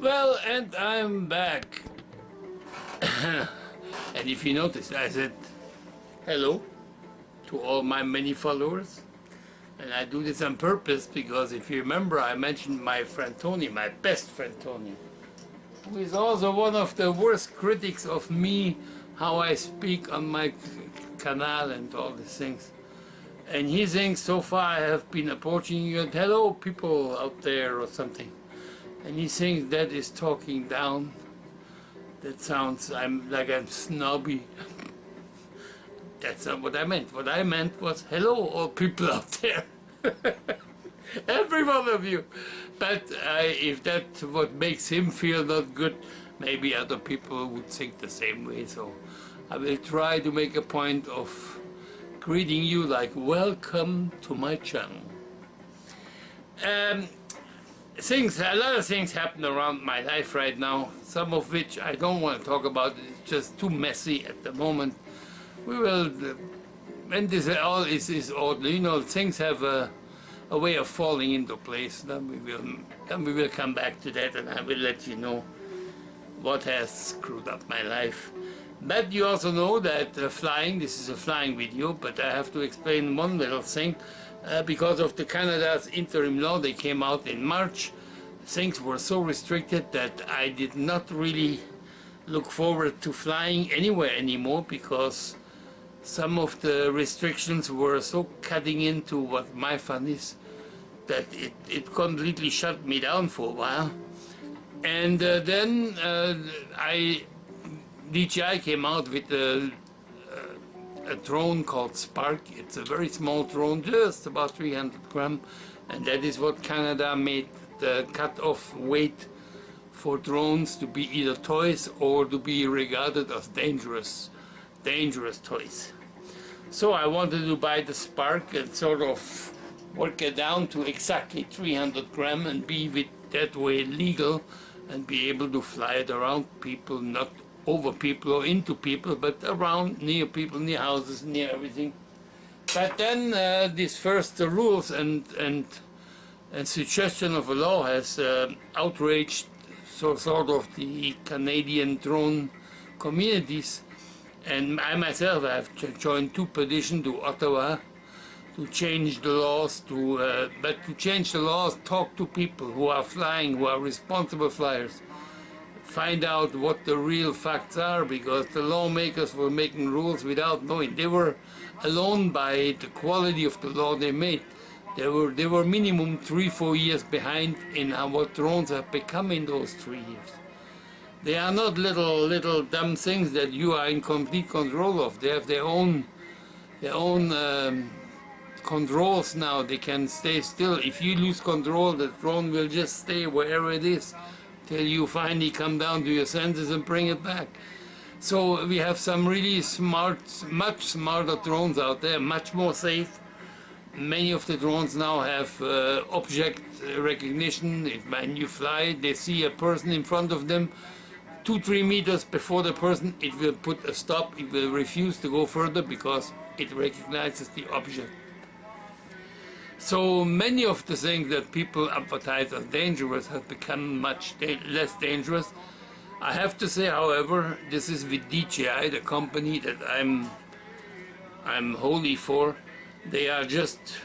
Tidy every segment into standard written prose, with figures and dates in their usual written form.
Well, and I'm back. And if you noticed, I said hello to all my many followers. And I do this on purpose because if you remember, I mentioned my friend Tony, my best friend Tony, who is also one of the worst critics of me, how I speak on my canal and all these things. And he thinks so far I have been approaching you and hello people out there or something. And he thinks that is talking down. That sounds I'm snobby. That's not what I meant. What I meant was hello all people out there. Every one of you. But if that's what makes him feel not good, maybe other people would think the same way. So I will try to make a point of greeting you like welcome to my channel. A lot of things happen around my life right now, some of which I don't want to talk about. It's just too messy at the moment. We will, when this all is orderly, you know, things have a way of falling into place. Then we will come back to that, and I will let you know what has screwed up my life. But you also know that flying, this is a flying video, but I have to explain one little thing. Because of the Canada's interim law, they came out in March. Things were so restricted that I did not really look forward to flying anywhere anymore because some of the restrictions were so cutting into what my fun is that it completely shut me down for a while. And then DJI came out with a drone called Spark. It's a very small drone, just about 300 grams, and that is what Canada made the cut-off weight for drones to be either toys or to be regarded as dangerous toys. So I wanted to buy the Spark and sort of work it down to exactly 300 grams and be with that way legal and be able to fly it around people, not over people or into people, but around, near people, near houses, near everything. But then this first rules and suggestion of a law has outraged sort of the Canadian drone communities, and I myself have joined 2 petitions to Ottawa to change the laws, but to change the laws, talk to people who are flying, who are responsible flyers, find out what the real facts are, because the lawmakers were making rules without knowing. They were alone by the quality of the law they made. They were minimum 3-4 years behind in what drones have become in those 3 years. They are not little dumb things that you are in complete control of. They have their own controls now. They can stay still. If you lose control, the drone will just stay wherever it is till you finally come down to your senses and bring it back. So we have some really smart, much smarter drones out there, much more safe. Many of the drones now have object recognition. When you fly, they see a person in front of them. 2-3 meters before the person, it will put a stop. It will refuse to go further because it recognizes the object. So many of the things that people advertise as dangerous have become much less dangerous. I have to say, however, this is with DJI, the company that I'm wholly for. They are just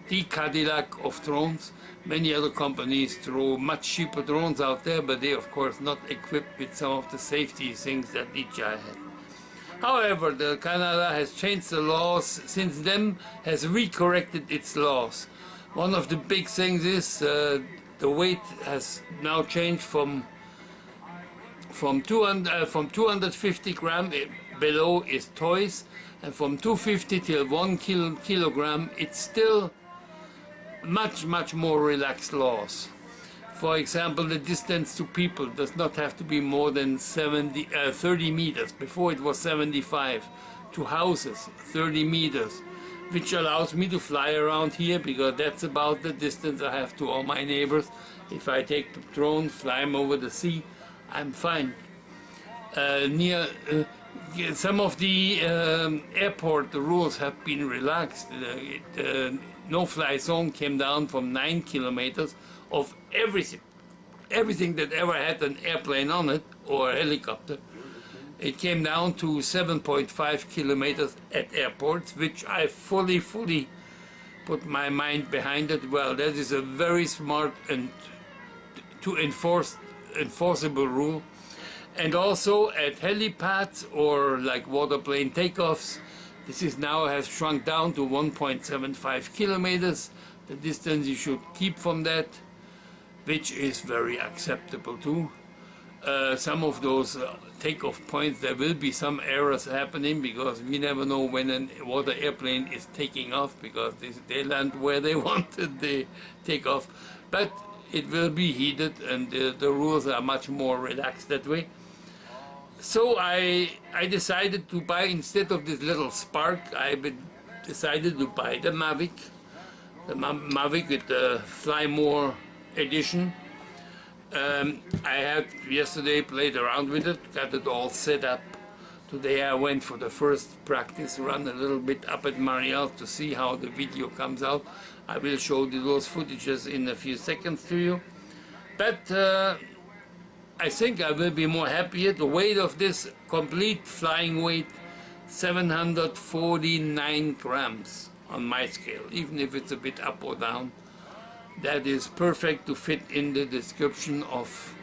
the Cadillac of drones. Many other companies throw much cheaper drones out there, but they of course not equipped with some of the safety things that DJI had. However, the Canada has changed the laws since then, has recorrected its laws. One of the big things is the weight has now changed from 250 grams below is toys, and from 250 till 1 kilogram, it's still much more relaxed laws. For example, the distance to people does not have to be more than 30 meters. Before it was 75. To houses, 30 meters, which allows me to fly around here because that's about the distance I have to all my neighbors. If I take the drone, fly them over the sea, I'm fine. Some of the airport rules have been relaxed. The no-fly zone came down from 9 kilometers of everything everything that ever had an airplane on it or a helicopter. It came down to 7.5 kilometers at airports, which I fully put my mind behind it. Well, that is a very smart and enforceable rule. And also at helipads or like waterplane takeoffs, this is now has shrunk down to 1.75 kilometers, the distance you should keep from that, which is very acceptable too. Some of those takeoff points, there will be some errors happening because we never know when a water airplane is taking off, because they land where they wanted they take off. But it will be heated, and the rules are much more relaxed that way. So I decided to buy, instead of this little Spark, decided to buy the Mavic. The Mavic with the Fly More edition. I had yesterday played around with it, got it all set up. Today I went for the first practice run a little bit up at Mariel to see how the video comes out. I will show those footages in a few seconds to you. But I think I will be more happier. The weight of this complete flying weight, 749 grams on my scale, even if it's a bit up or down. That is perfect to fit in the description of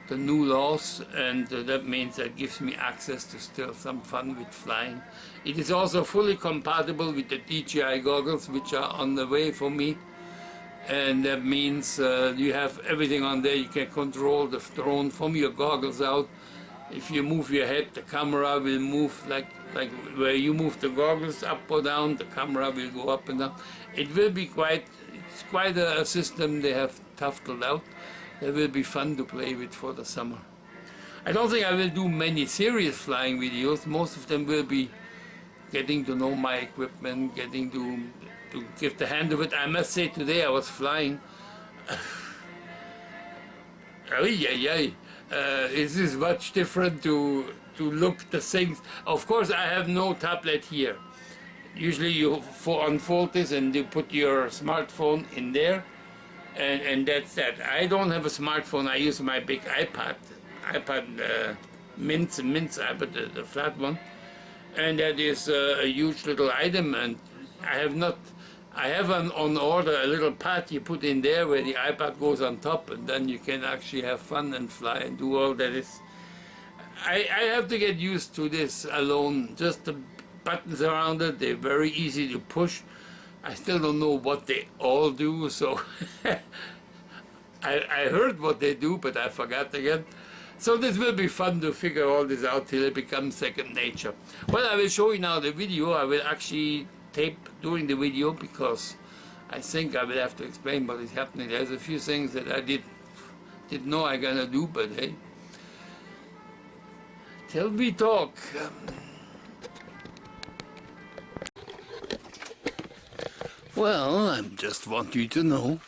the new laws, and that means that gives me access to still some fun with flying. It is also fully compatible with the DJI goggles, which are on the way for me, and that means you have everything on there. You can control the drone from your goggles out. If you move your head, the camera will move like where you move the goggles up or down, the camera will go up and down. It will be it's quite a system they have tufted out. That will be fun to play with for the summer. I don't think I will do many serious flying videos. Most of them will be getting to know my equipment, getting to give the hand of it. I must say today I was flying. This is much different to look the things. Of course, I have no tablet here. Usually you unfold this and you put your smartphone in there, and that's that. I don't have a smartphone. I use my big iPad Mints iPad, the flat one, and that is a huge little item. And I have on order a little pad you put in there where the iPad goes on top, and then you can actually have fun and fly and do all that is. I have to get used to this alone. Just the buttons around it, they're very easy to push. I still don't know what they all do, so I heard what they do, but I forgot again. So this will be fun to figure all this out till it becomes second nature. Well, I will show you now the video. I will actually tape during the video because I think I will have to explain what is happening. There's a few things that I didn't know I'm gonna do, but hey, till we talk. Well, I just want you to know,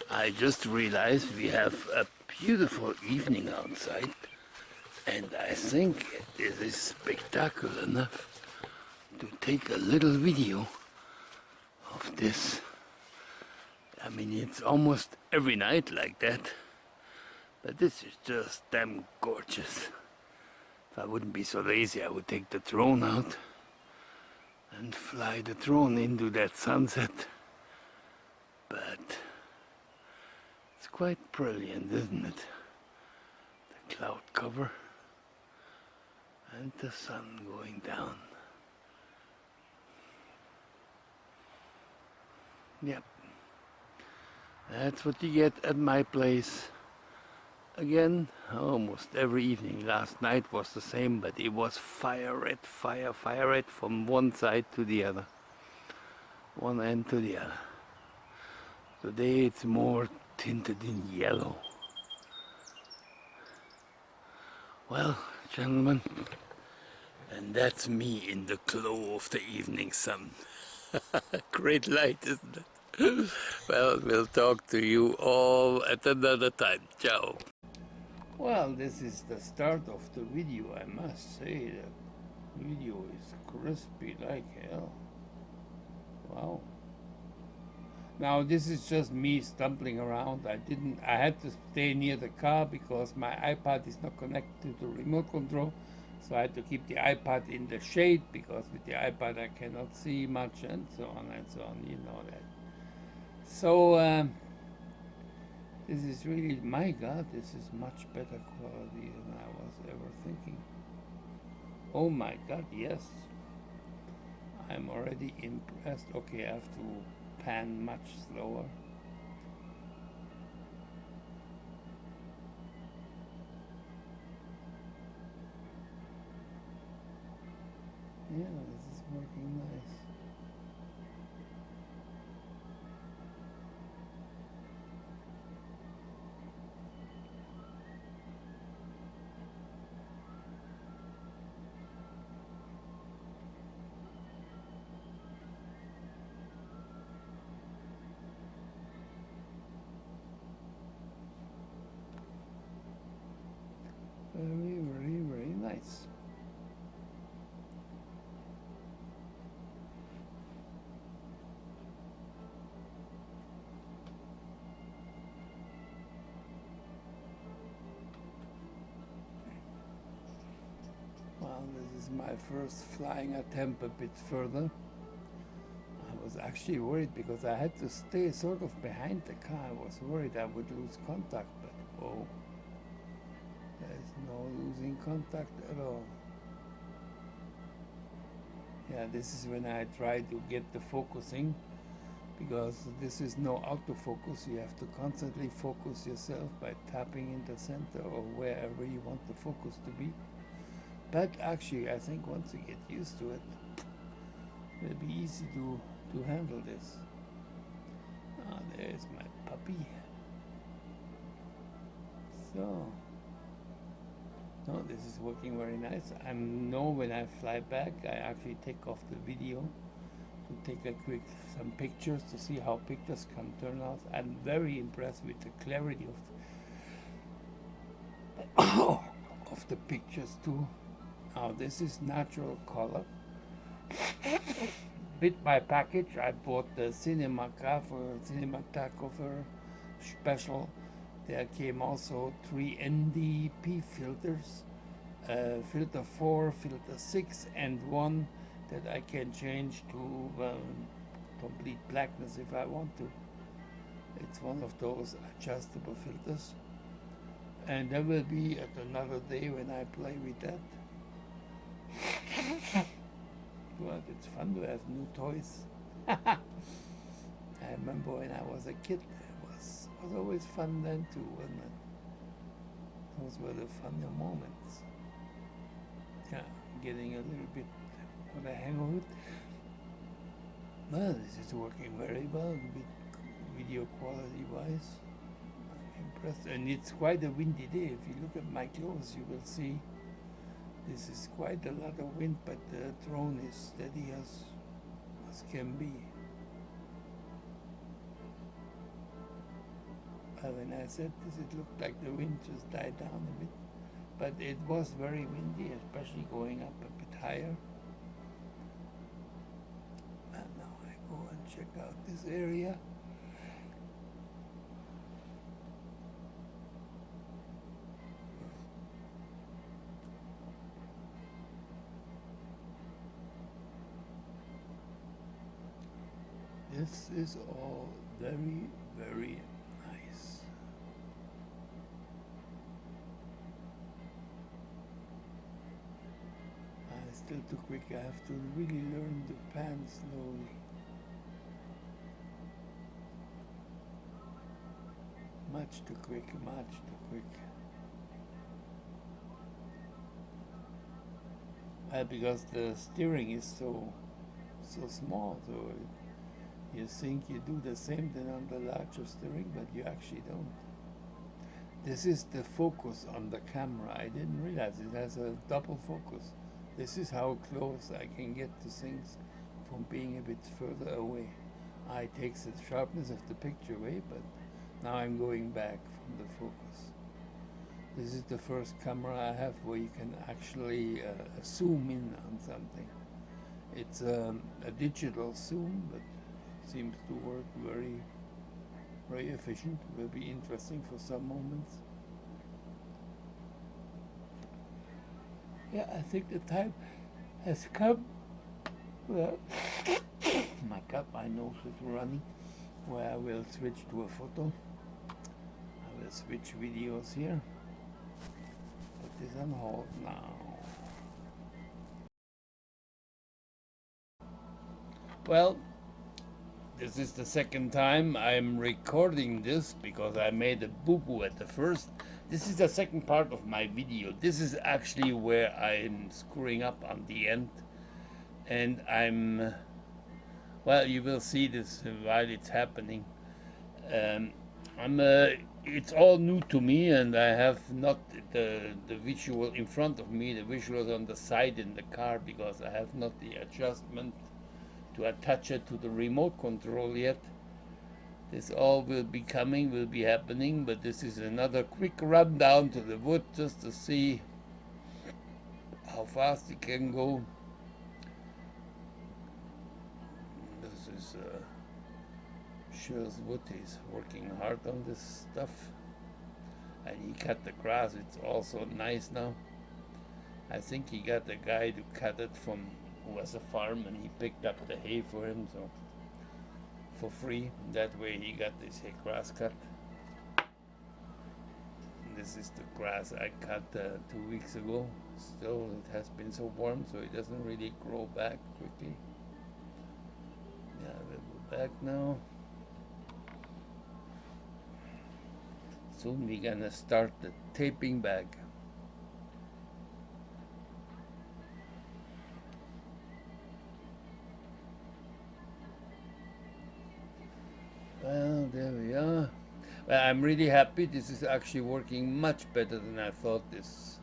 I just realized we have a beautiful evening outside, and I think it is spectacular enough to take a little video of this. I mean, it's almost every night like that, but this is just damn gorgeous. If I wouldn't be so lazy, I would take the drone out and fly the drone into that sunset. But it's quite brilliant, isn't it? The cloud cover and the sun going down. Yep, that's what you get at my place. Again, almost every evening. Last night was the same, but it was fire red from one side to the other, one end to the other. Today it's more tinted in yellow. Well, gentlemen, and that's me in the glow of the evening sun. Great light, isn't it? Well, we'll talk to you all at another time. Ciao. Well, this is the start of the video. I must say that video is crispy like hell. Wow. Now this is just me stumbling around. I had to stay near the car because my iPad is not connected to the remote control. So I had to keep the iPad in the shade because with the iPad I cannot see much and so on and so on, you know that. So this is really, my God, this is much better quality than I was ever thinking. Oh my God, yes. I'm already impressed. Okay, I have to pan much slower. Yeah, this is working nice. Very, very, very nice. Well, this is my first flying attempt a bit further. I was actually worried because I had to stay sort of behind the car. I was worried I would lose contact, but whoa, there's no losing contact at all. Yeah, this is when I try to get the focusing, because this is no autofocus. You have to constantly focus yourself by tapping in the center or wherever you want the focus to be. But actually, I think once you get used to it, it'll be easy to handle this. Ah, there's my puppy. So, no, this is working very nice. I know when I fly back, I actually take off the video to take some pictures to see how pictures can turn out. I'm very impressed with the clarity of the pictures too. Now this is natural color. With my package, I bought the cinematographer special. There came also 3 NDP filters, filter 4, filter 6, and 1 that I can change to complete blackness if I want to. It's one of those adjustable filters. And there will be at another day when I play with that. Well, it's fun to have new toys. I remember when I was a kid, it was always fun then too, wasn't it? Those were the funny moments. Yeah, getting a little bit on the hang of it. Well, this is working very well, video quality wise. I'm impressed, and it's quite a windy day. If you look at my clothes, you will see this is quite a lot of wind, but the drone is steady as can be. When I said this, it looked like the wind just died down a bit, but it was very windy, especially going up a bit higher. And now I go and check out this area. This is all very, very nice. Still too quick. I have to really learn to pan slowly. Much too quick, much too quick. Because the steering is so small, so you think you do the same thing on the larger steering, but you actually don't. This is the focus on the camera. I didn't realize it has a double focus. This is how close I can get to things from being a bit further away. It takes the sharpness of the picture away, but now I'm going back from the focus. This is the first camera I have where you can actually zoom in on something. It's a digital zoom, but seems to work very, very efficient. Will be interesting for some moments. Yeah, I think the time has come. Well, my cup, my nose is running. Where I will switch to a photo. I will switch videos here. Put this on hold now. Well, this is the second time I'm recording this because I made a boo-boo at the first. This is the second part of my video. This is actually where I'm screwing up on the end. And well, you will see this while it's happening. It's all new to me, and I have not the visual in front of me. The visual is on the side in the car because I have not the adjustment to attach it to the remote control yet. This all will be happening, but this is another quick run down to the wood just to see how fast it can go. This is Shirl's wood. He's working hard on this stuff, and he cut the grass. It's also nice now. I think he got a guy to cut it from who has a farm, and he picked up the hay for him, so for free. That way he got this hay grass cut. This is the grass I cut 2 weeks ago. Still, it has been so warm, so it doesn't really grow back quickly. Yeah, we'll go back now. Soon we're gonna start the taping bag. Well, there we are. Well, I'm really happy. This is actually working much better than I thought. This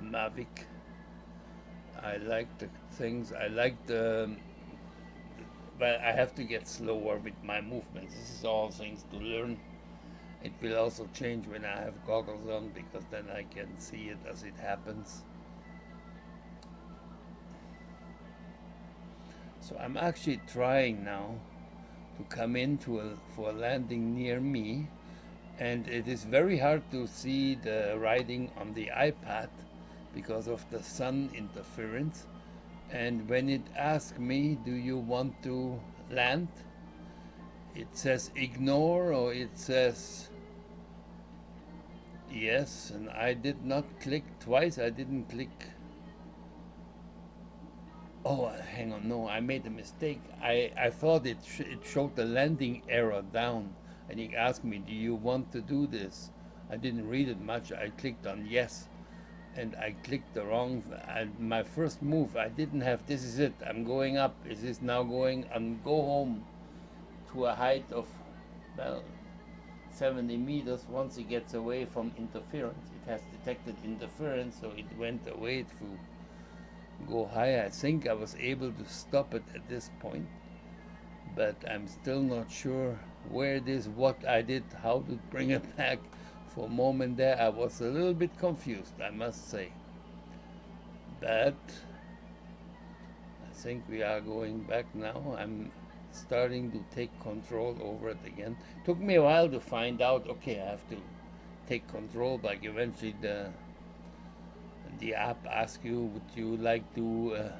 Mavic. I like the things. I like but I have to get slower with my movements. This is all things to learn. It will also change when I have goggles on, because then I can see it as it happens. So I'm actually trying now to come in for a landing near me, and it is very hard to see the writing on the iPad because of the sun interference. And when it asks me, do you want to land, it says ignore, or it says yes, and I did not click twice. I didn't click. Oh, hang on, no, I made a mistake. I thought it showed the landing error down, and it asked me, do you want to do this? I didn't read it much. I clicked on yes, and I clicked the wrong. My first move, I didn't have, this is it, I'm going up. Is this now going and go home to a height of, well, 70 meters. Once it gets away from interference, it has detected interference, so it went away to go higher. I think I was able to stop it at this point, but I'm still not sure where it is, what I did, how to bring it back. For a moment there, I was a little bit confused, I must say. But I think we are going back now. I'm starting to take control over it again. Took me a while to find out, okay, I have to take control, but eventually the app asks you, would you like to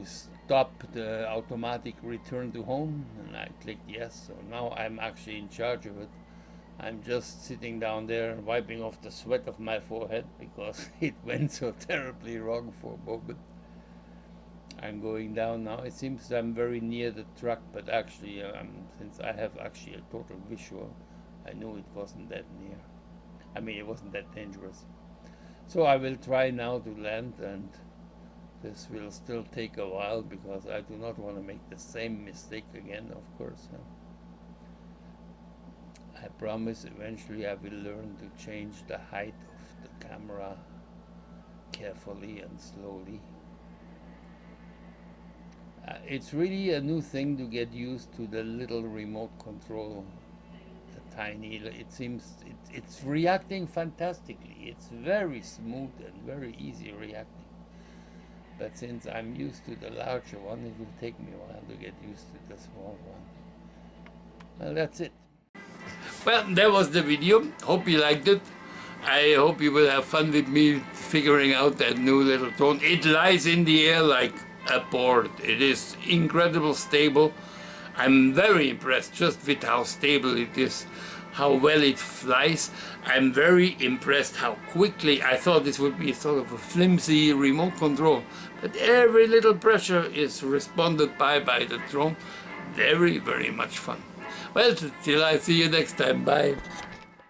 stop the automatic return to home? And I clicked yes, so now I'm actually in charge of it. I'm just sitting down there wiping off the sweat of my forehead because it went so terribly wrong for a moment. I'm going down now. It seems I'm very near the truck, but actually, since I have actually a total visual, I knew it wasn't that near. I mean, it wasn't that dangerous. So I will try now to land, and this will still take a while because I do not want to make the same mistake again, of course. I promise eventually I will learn to change the height of the camera carefully and slowly. It's really a new thing to get used to the little remote control, the tiny, it seems it's reacting fantastically. It's very smooth and very easy reacting. But since I'm used to the larger one, it will take me a while to get used to the small one. Well, that's it. Well, that was the video. Hope you liked it. I hope you will have fun with me figuring out that new little tone. It lies in the air like a board. It is incredibly stable. I'm very impressed just with how stable it is, how well it flies. I'm very impressed how quickly. I thought this would be sort of a flimsy remote control, but every little pressure is responded by the drone. Very, very much fun. Well, till I see you next time. Bye.